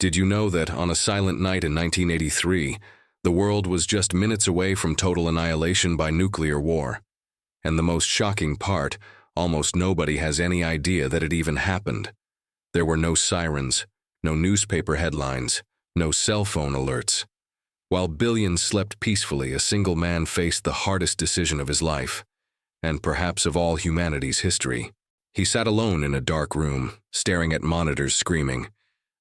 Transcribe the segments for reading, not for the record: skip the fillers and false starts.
Did you know that on a silent night in 1983, the world was just minutes away from total annihilation by nuclear war? And the most shocking part, almost nobody has any idea that it even happened. There were no sirens, no newspaper headlines, no cell phone alerts. While billions slept peacefully, a single man faced the hardest decision of his life, and perhaps of all humanity's history. He sat alone in a dark room, staring at monitors screaming.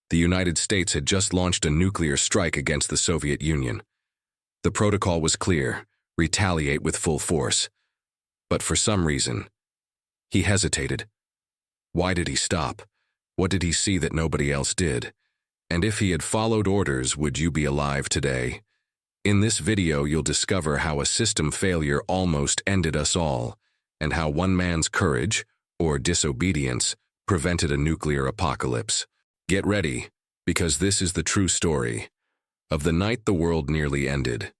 The United States had just launched a nuclear strike against the Soviet Union. The protocol was clear: retaliate with full force. But for some reason, he hesitated. Why did he stop? What did he see that nobody else did? And if he had followed orders, would you be alive today? In this video, you'll discover how a system failure almost ended us all, and how one man's courage, or disobedience, prevented a nuclear apocalypse. Get ready, because this is the true story of the night the world nearly ended.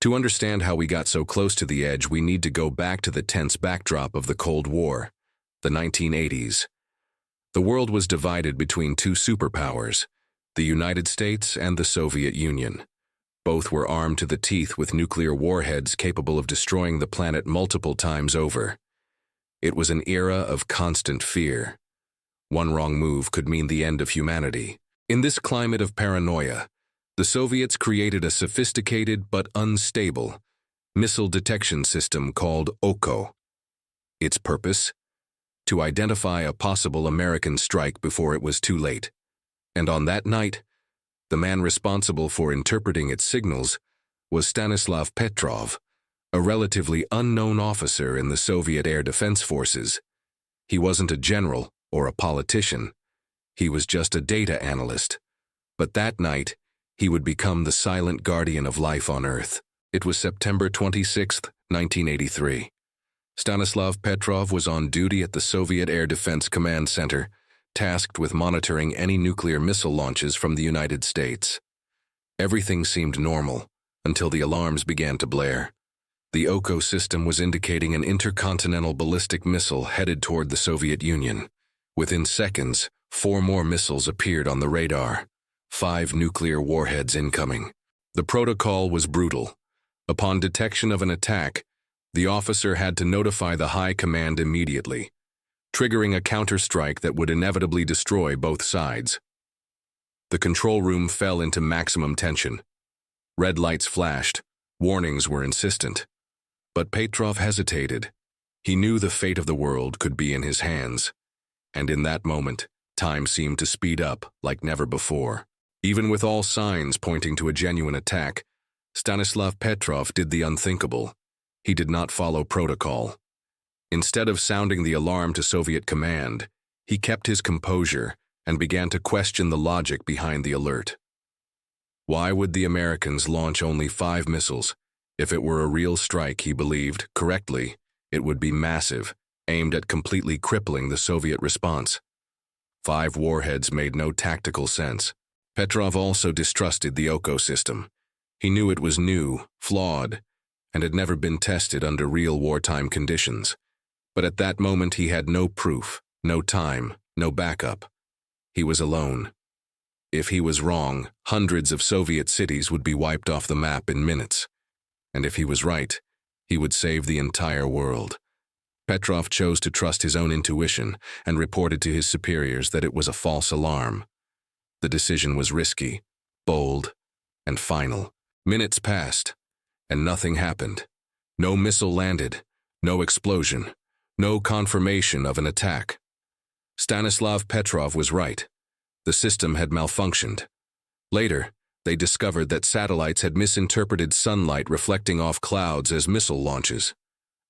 To understand how we got so close to the edge, we need to go back to the tense backdrop of the Cold War, the 1980s. The world was divided between two superpowers, the United States and the Soviet Union. Both were armed to the teeth with nuclear warheads capable of destroying the planet multiple times over. It was an era of constant fear. One wrong move could mean the end of humanity. In this climate of paranoia, the Soviets created a sophisticated but unstable missile detection system called OKO. Its purpose? To identify a possible American strike before it was too late. And on that night, the man responsible for interpreting its signals was Stanislav Petrov, a relatively unknown officer in the Soviet Air Defense Forces. He wasn't a general or a politician. He was just a data analyst. But that night, he would become the silent guardian of life on Earth. It was September 26, 1983. Stanislav Petrov was on duty at the Soviet Air Defense Command Center, tasked with monitoring any nuclear missile launches from the United States. Everything seemed normal until the alarms began to blare. The OKO system was indicating an intercontinental ballistic missile headed toward the Soviet Union. Within seconds, 4 more missiles appeared on the radar. 5 nuclear warheads incoming. The protocol was brutal. Upon detection of an attack, the officer had to notify the high command immediately, triggering a counterstrike that would inevitably destroy both sides. The control room fell into maximum tension. Red lights flashed. Warnings were insistent. But Petrov hesitated. He knew the fate of the world could be in his hands. And in that moment, time seemed to speed up like never before. Even with all signs pointing to a genuine attack, Stanislav Petrov did the unthinkable. He did not follow protocol. Instead of sounding the alarm to Soviet command, he kept his composure and began to question the logic behind the alert. Why would the Americans launch only 5 missiles? If it were a real strike, he believed, correctly, it would be massive, aimed at completely crippling the Soviet response. 5 warheads made no tactical sense. Petrov also distrusted the OKO system. He knew it was new, flawed, and had never been tested under real wartime conditions. But at that moment he had no proof, no time, no backup. He was alone. If he was wrong, hundreds of Soviet cities would be wiped off the map in minutes. And if he was right, he would save the entire world. Petrov chose to trust his own intuition and reported to his superiors that it was a false alarm. The decision was risky, bold, and final. Minutes passed, and nothing happened. No missile landed, no explosion, no confirmation of an attack. Stanislav Petrov was right. The system had malfunctioned. Later, they discovered that satellites had misinterpreted sunlight reflecting off clouds as missile launches.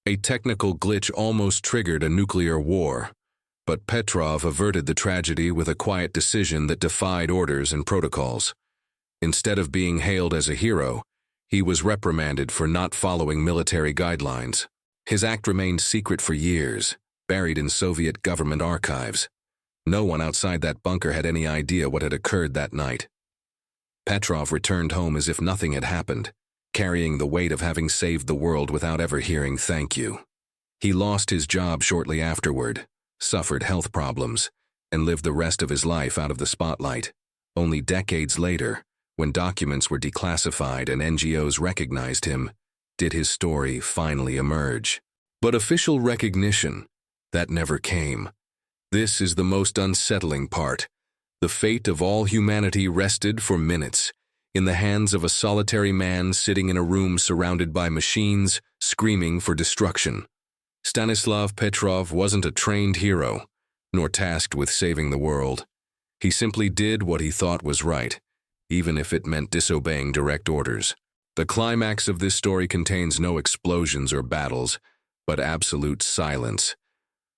A technical glitch almost triggered a nuclear war, but Petrov averted the tragedy with a quiet decision that defied orders and protocols. Instead of being hailed as a hero, he was reprimanded for not following military guidelines. His act remained secret for years, buried in Soviet government archives. No one outside that bunker had any idea what had occurred that night. Petrov returned home as if nothing had happened, carrying the weight of having saved the world without ever hearing thank you. He lost his job shortly afterward, suffered health problems, and lived the rest of his life out of the spotlight. Only decades later, when documents were declassified and NGOs recognized him, did his story finally emerge. But official recognition, that never came. This is the most unsettling part. The fate of all humanity rested for minutes in the hands of a solitary man sitting in a room surrounded by machines, screaming for destruction. Stanislav Petrov wasn't a trained hero, nor tasked with saving the world. He simply did what he thought was right, even if it meant disobeying direct orders. The climax of this story contains no explosions or battles, but absolute silence.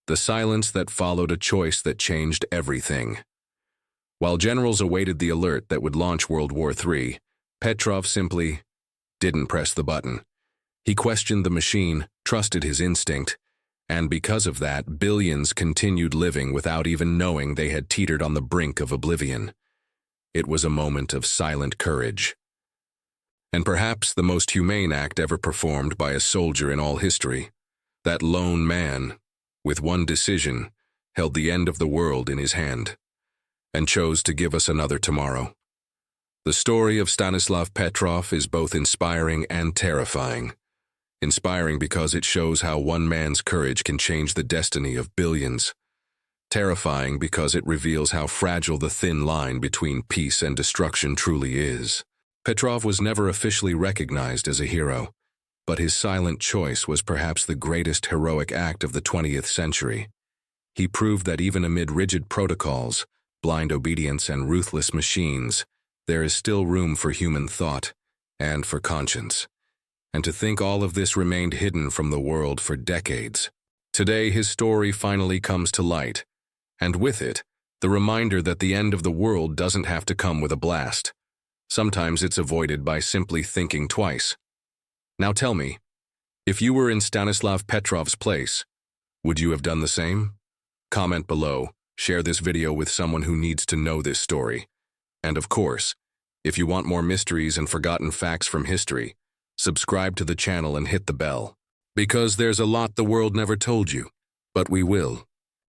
The silence that followed a choice that changed everything. While generals awaited the alert that would launch World War III, Petrov simply didn't press the button. He questioned the machine, trusted his instinct, and because of that, billions continued living without even knowing they had teetered on the brink of oblivion. It was a moment of silent courage. And perhaps the most humane act ever performed by a soldier in all history. That lone man, with one decision, held the end of the world in his hand, and chose to give us another tomorrow. The story of Stanislav Petrov is both inspiring and terrifying. Inspiring because it shows how one man's courage can change the destiny of billions. Terrifying because it reveals how fragile the thin line between peace and destruction truly is. Petrov was never officially recognized as a hero, but his silent choice was perhaps the greatest heroic act of the 20th century. He proved that even amid rigid protocols, blind obedience, and ruthless machines, there is still room for human thought and for conscience. And to think all of this remained hidden from the world for decades. Today, his story finally comes to light, and with it, the reminder that the end of the world doesn't have to come with a blast. Sometimes it's avoided by simply thinking twice. Now tell me, if you were in Stanislav Petrov's place, would you have done the same? Comment below, share this video with someone who needs to know this story. And of course, if you want more mysteries and forgotten facts from history, subscribe to the channel and hit the bell. Because there's a lot the world never told you, but we will.